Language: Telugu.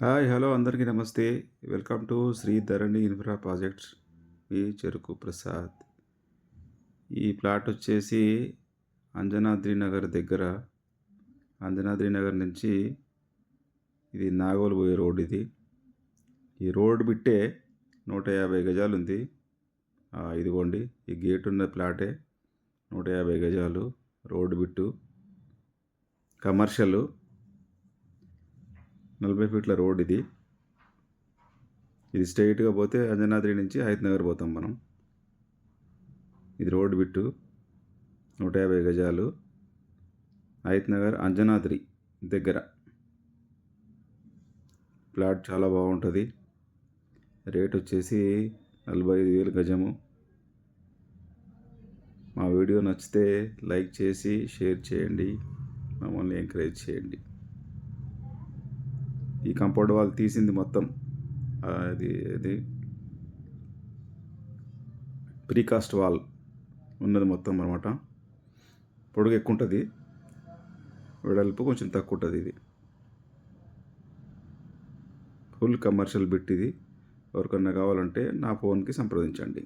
హాయ్ హలో అందరికీ నమస్తే. Welcome to Shri Dharani infra projects. మీ చెరుకు ప్రసాద్. ఈ ప్లాట్ వచ్చేసి అంజనాద్రి నగర్ దగ్గర. అంజనాద్రి నగర్ నుంచి ఇది నాగోల్ పోయే రోడ్ ఇది. ఈ రోడ్ బిట్టే 150 గజాలు ఉంది. ఇదిగోండి ఈ గేట్ ఉన్న ప్లాటే 150 గజాలు రోడ్ బిట్టు కమర్షియల్ 40 ఫీట్ల రోడ్ ఇది. ఇది స్ట్రైట్గా పోతే అంజనాద్రి నుంచి హయత్ నగర్ పోతాం మనం. ఇది రోడ్ బిట్టు 150 గజాలు హయత్ నగర్ అంజనాద్రి దగ్గర. ప్లాట్ చాలా బాగుంటుంది. రేట్ వచ్చేసి 45,000 గజము. మా వీడియో నచ్చితే లైక్ చేసి షేర్ చేయండి, మమ్మల్ని ఎంకరేజ్ చేయండి. ఈ కాంపౌండ్ వాల్ తీసింది మొత్తం ఇది ప్రీకాస్ట్ వాల్ ఉన్నది మొత్తం అనమాట. పొడుగు ఎక్కువ ఉంటుంది, వెడల్పు కొంచెం తక్కువ ఉంటుంది. ఇది ఫుల్ కమర్షియల్ బిట్ ఇది. ఎవరికన్నా కావాలంటే నా ఫోన్కి సంప్రదించండి.